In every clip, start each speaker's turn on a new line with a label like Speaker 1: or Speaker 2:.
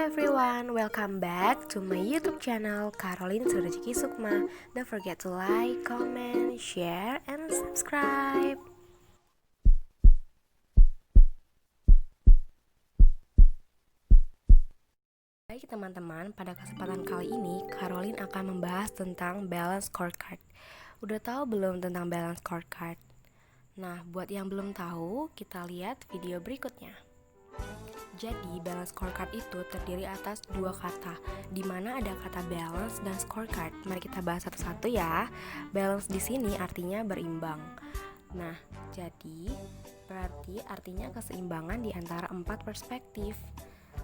Speaker 1: everyone, welcome back to my YouTube channel Caroline Surajiki Sukma. Don't forget to like, comment, share, and subscribe. Baik teman-teman, pada kesempatan kali ini Caroline akan membahas tentang balance scorecard. Udah tahu belum tentang balance scorecard? Nah, buat yang belum tahu, kita lihat video berikutnya. Jadi, balance scorecard itu terdiri atas dua kata, di mana ada kata balance dan scorecard. Mari kita bahas satu-satu ya. Balance di sini artinya berimbang. Nah, jadi berarti artinya keseimbangan di antara 4 perspektif.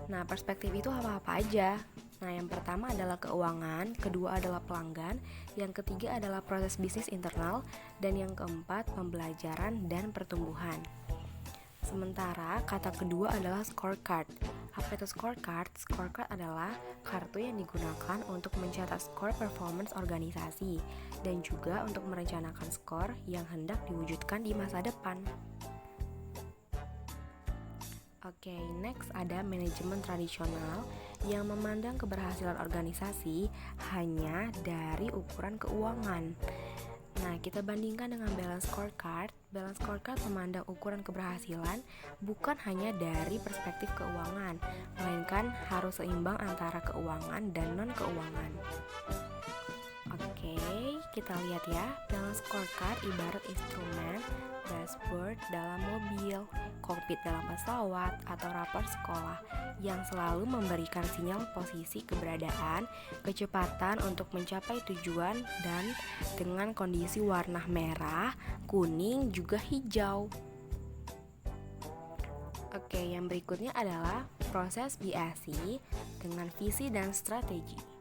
Speaker 1: Nah, perspektif itu apa-apa aja. Nah, yang pertama adalah keuangan, kedua adalah pelanggan, yang ketiga adalah proses bisnis internal, dan yang keempat pembelajaran dan pertumbuhan. Sementara kata kedua adalah scorecard. Apa itu scorecard? Scorecard adalah kartu yang digunakan untuk mencatat skor performance organisasi dan juga untuk merencanakan skor yang hendak diwujudkan di masa depan. Oke, next ada manajemen tradisional yang memandang keberhasilan organisasi hanya dari ukuran keuangan. Nah, kita bandingkan dengan balance scorecard. Balance scorecard memandang ukuran keberhasilan bukan hanya dari perspektif keuangan, melainkan harus seimbang antara keuangan dan non-keuangan. Oke, kita lihat ya. Balance scorecard ibarat instrumen dashboard dalam mobil, kokpit dalam pesawat, atau rapor sekolah yang selalu memberikan sinyal posisi keberadaan, kecepatan untuk mencapai tujuan, dan dengan kondisi warna merah, kuning, juga hijau. Oke, yang berikutnya adalah proses BAC dengan visi dan strategi.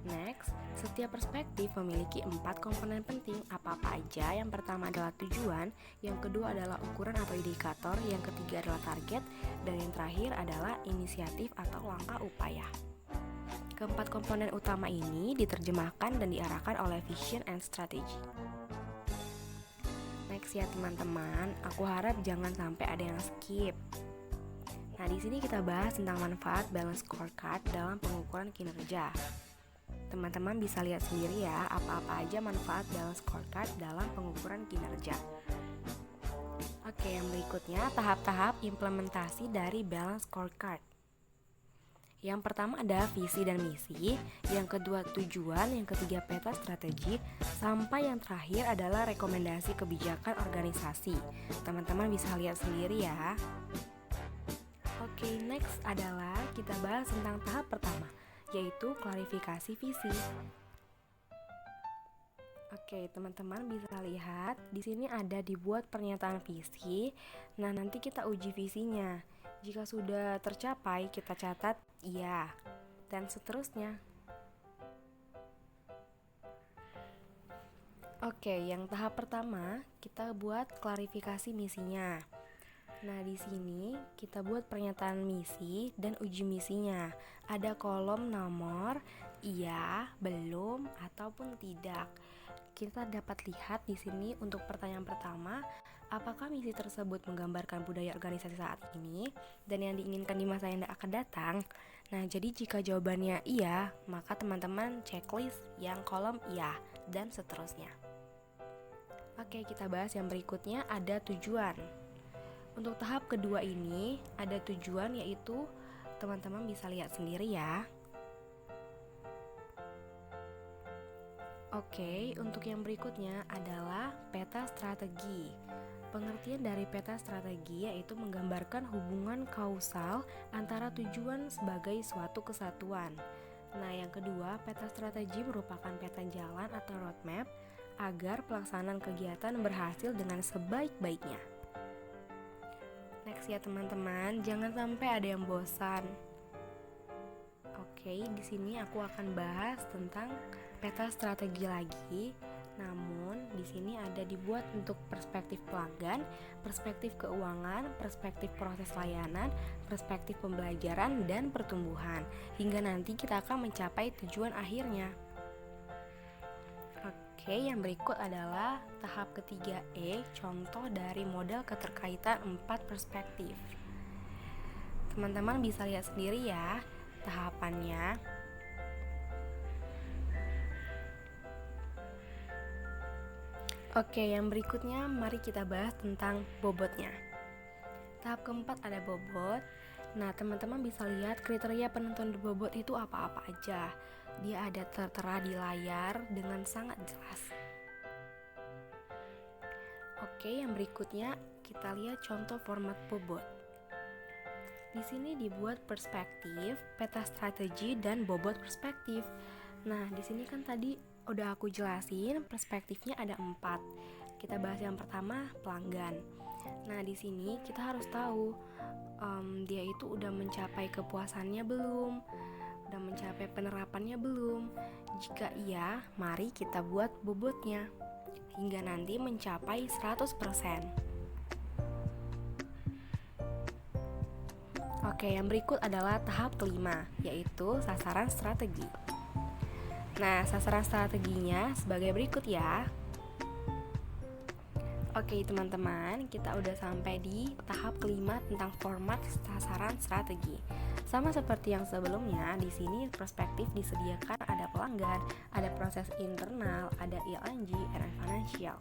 Speaker 1: Next, setiap perspektif memiliki 4 komponen penting. Apa-apa aja? Yang pertama adalah tujuan, yang kedua adalah ukuran atau indikator, yang ketiga adalah target, dan yang terakhir adalah inisiatif atau langkah upaya. Keempat komponen utama ini diterjemahkan dan diarahkan oleh vision and strategy. Next ya teman-teman, aku harap jangan sampai ada yang skip. Nah, di sini kita bahas tentang manfaat balance scorecard dalam pengukuran kinerja. Teman-teman bisa lihat sendiri ya, apa-apa aja manfaat balance scorecard dalam pengukuran kinerja. Oke, yang berikutnya tahap-tahap implementasi dari balance scorecard. Yang pertama ada visi dan misi, yang kedua tujuan, yang ketiga peta strategi, sampai yang terakhir adalah rekomendasi kebijakan organisasi. Teman-teman bisa lihat sendiri ya. Oke, next adalah kita bahas tentang tahap pertama, yaitu klarifikasi visi. Oke, teman-teman bisa lihat di sini ada dibuat pernyataan visi. Nah, nanti kita uji visinya. Jika sudah tercapai, kita catat iya, dan seterusnya. Oke, yang tahap pertama kita buat klarifikasi misinya. Nah, di sini kita buat pernyataan misi dan uji misinya. Ada kolom nomor iya, belum, ataupun tidak. Kita dapat lihat di sini untuk pertanyaan pertama, apakah misi tersebut menggambarkan budaya organisasi saat ini dan yang diinginkan di masa yang akan datang? Nah, jadi jika jawabannya iya, maka teman-teman checklist yang kolom iya dan seterusnya. Oke, kita bahas yang berikutnya, ada tujuan. Untuk tahap kedua ini ada tujuan, yaitu teman-teman bisa lihat sendiri ya. Oke, untuk yang berikutnya adalah peta strategi. Pengertian dari peta strategi yaitu menggambarkan hubungan kausal antara tujuan sebagai suatu kesatuan. Nah, yang kedua, peta strategi merupakan peta jalan atau roadmap agar pelaksanaan kegiatan berhasil dengan sebaik-baiknya. Next ya teman-teman, jangan sampai ada yang bosan. Oke, di sini aku akan bahas tentang peta strategi lagi. Namun di sini ada dibuat untuk perspektif pelanggan, perspektif keuangan, perspektif proses layanan, perspektif pembelajaran dan pertumbuhan, hingga nanti kita akan mencapai tujuan akhirnya. Oke, yang berikut adalah tahap ketiga E, contoh dari model keterkaitan 4 perspektif. Teman-teman bisa lihat sendiri ya tahapannya. Oke, yang berikutnya mari kita bahas tentang bobotnya. Tahap keempat ada bobot. Nah, teman-teman bisa lihat kriteria penentuan bobot itu apa-apa aja. Dia ada tertera di layar dengan sangat jelas. Oke, yang berikutnya kita lihat contoh format bobot. Di sini dibuat perspektif, peta strategi, dan bobot perspektif. Nah, di sini kan tadi udah aku jelasin perspektifnya ada 4. Kita bahas yang pertama, pelanggan. Nah, di sini kita harus tahu dia itu udah mencapai kepuasannya belum, udah mencapai penerapannya belum. Jika iya, mari kita buat bobotnya hingga nanti mencapai 100%. Oke, yang berikut adalah tahap kelima, yaitu sasaran strategi. Nah, sasaran strateginya sebagai berikut ya. Oke, teman-teman, kita udah sampai di tahap kelima tentang format sasaran strategi. Sama seperti yang sebelumnya, di sini perspektif disediakan ada pelanggan, ada proses internal, ada ELNG, and financial.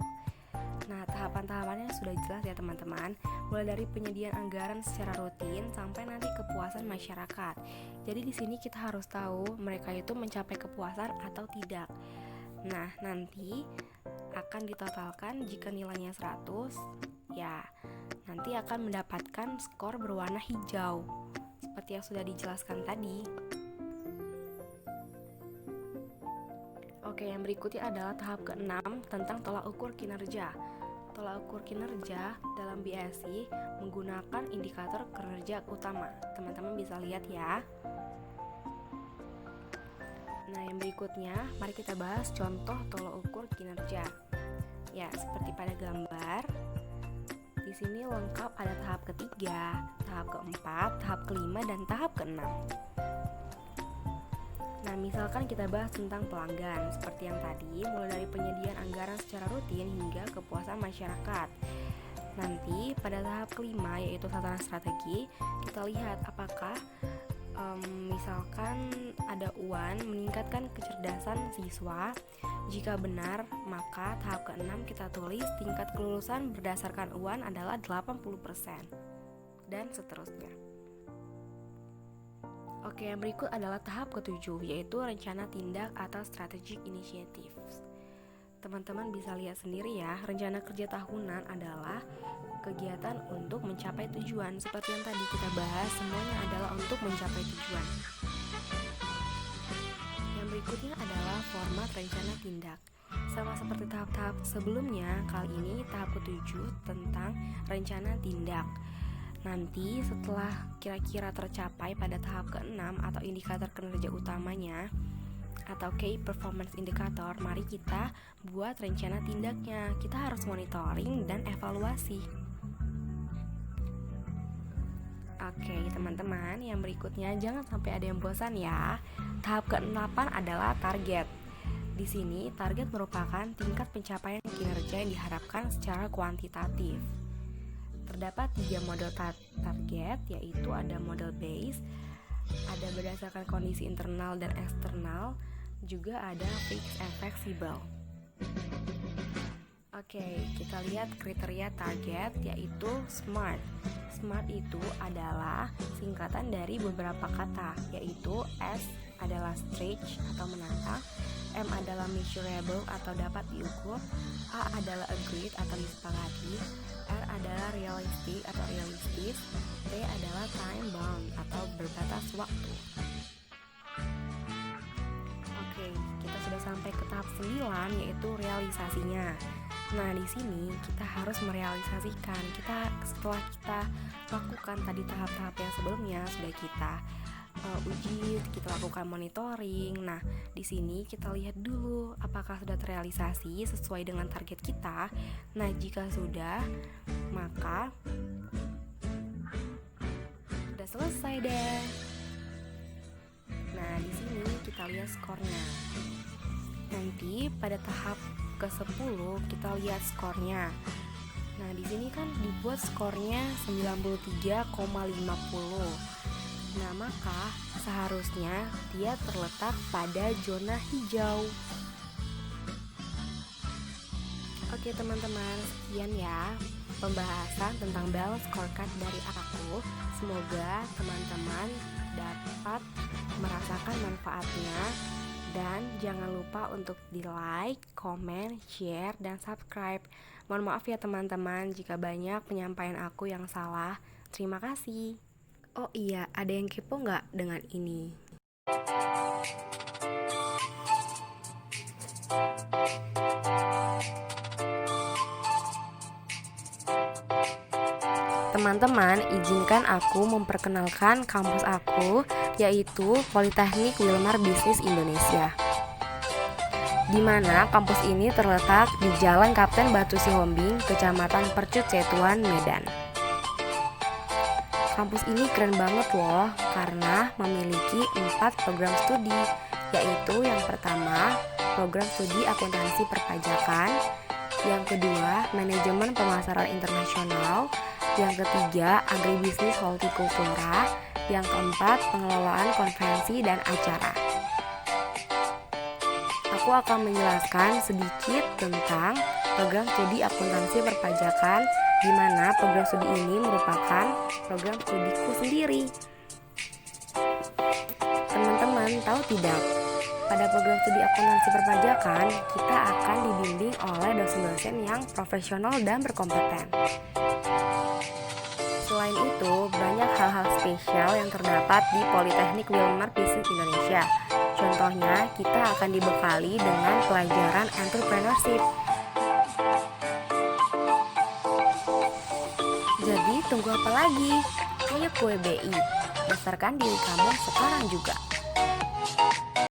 Speaker 1: Nah, tahapan-tahapannya sudah jelas ya teman-teman. Mulai dari penyediaan anggaran secara rutin sampai nanti kepuasan masyarakat. Jadi di sini kita harus tahu mereka itu mencapai kepuasan atau tidak. Nah, nanti akan ditotalkan jika nilainya 100, ya nanti akan mendapatkan skor berwarna hijau seperti yang sudah dijelaskan tadi. Oke, yang berikutnya adalah tahap ke-6 tentang tolak ukur kinerja. Tolak ukur kinerja dalam BSI menggunakan indikator kinerja utama. Teman-teman bisa lihat ya. Nah, yang berikutnya mari kita bahas contoh tolak ukur kinerja. Ya, seperti pada gambar. Di sini lengkap ada tahap ketiga, tahap keempat, tahap kelima, dan tahap keenam. Nah, misalkan kita bahas tentang pelanggan, seperti yang tadi, mulai dari penyediaan anggaran secara rutin hingga kepuasan masyarakat. Nanti pada tahap kelima, yaitu sasaran strategi, kita lihat apakah misalkan ada UAN meningkatkan kecerdasan siswa. Jika benar, maka tahap ke-6 kita tulis tingkat kelulusan berdasarkan UAN adalah 80% dan seterusnya. Oke, yang berikut adalah tahap ke-7, yaitu rencana tindak atau strategic initiatives. Teman-teman bisa lihat sendiri ya, rencana kerja tahunan adalah kegiatan untuk mencapai tujuan. Seperti yang tadi kita bahas, semuanya adalah untuk mencapai tujuan. Yang berikutnya adalah format rencana tindak. Sama seperti tahap-tahap sebelumnya, kali ini tahap ke-7 tentang rencana tindak. Nanti setelah kira-kira tercapai pada tahap ke-6 atau indikator kinerja utamanya atau Key Performance Indicator, mari kita buat rencana tindaknya. Kita harus monitoring dan evaluasi. Oke, teman-teman, yang berikutnya jangan sampai ada yang bosan ya. Tahap ke-8 adalah target. Di sini, target merupakan tingkat pencapaian kinerja yang diharapkan secara kuantitatif. Terdapat 3 model target, yaitu ada model base, ada berdasarkan kondisi internal dan eksternal, juga ada fixed and flexible. Oke, kita lihat kriteria target, yaitu SMART. SMART itu adalah singkatan dari beberapa kata, yaitu S adalah stretch atau menantang, M adalah measurable atau dapat diukur, A adalah agreed atau disepakati, R adalah realistic atau realistis, T adalah time bound atau berbatas waktu. Oke, kita sudah sampai ke tahap 9, yaitu realisasinya. Nah, di sini kita harus merealisasikan. Setelah kita lakukan tadi tahap-tahap yang sebelumnya, sudah kita uji, kita lakukan monitoring. Nah, di sini kita lihat dulu apakah sudah terrealisasi sesuai dengan target kita. Nah, jika sudah, maka sudah selesai deh. Nah, di sini kita lihat skornya. Nanti pada tahap ke 10, kita lihat skornya. Nah, di sini kan dibuat skornya 93,50. Nah, maka seharusnya dia terletak pada zona hijau. Oke teman-teman, sekian ya pembahasan tentang balance scorecard dari aku. Semoga teman-teman dapat merasakan manfaatnya. Dan jangan lupa untuk di like, comment, share, dan subscribe. Mohon maaf ya teman-teman jika banyak penyampaian aku yang salah. Terima kasih. Oh iya, ada yang kepo nggak dengan ini? Teman-teman, izinkan aku memperkenalkan kampus aku, yaitu Politeknik Wilmar Bisnis Indonesia. Di mana kampus ini terletak di Jalan Kapten Batu Sihombing, Kecamatan Percut Setuan, Medan. Kampus ini keren banget loh, karena memiliki 4 program studi, yaitu yang pertama, program studi akuntansi perpajakan, yang kedua, manajemen pemasaran internasional, yang ketiga, agribisnis hortikultura, yang keempat, pengelolaan konferensi dan acara. Aku akan menjelaskan sedikit tentang program studi akuntansi perpajakan, di mana program studi ini merupakan program studiku sendiri. Teman-teman tahu tidak? Pada program studi akuntansi perpajakan, kita akan dibimbing oleh dosen-dosen yang profesional dan berkompeten. Selain itu, banyak hal-hal spesial yang terdapat di Politeknik Wilmar Bisnis Indonesia. Contohnya, kita akan dibekali dengan pelajaran entrepreneurship. Jadi, tunggu apa lagi? Ayo ke WBI, daftarkan diri kamu sekarang juga.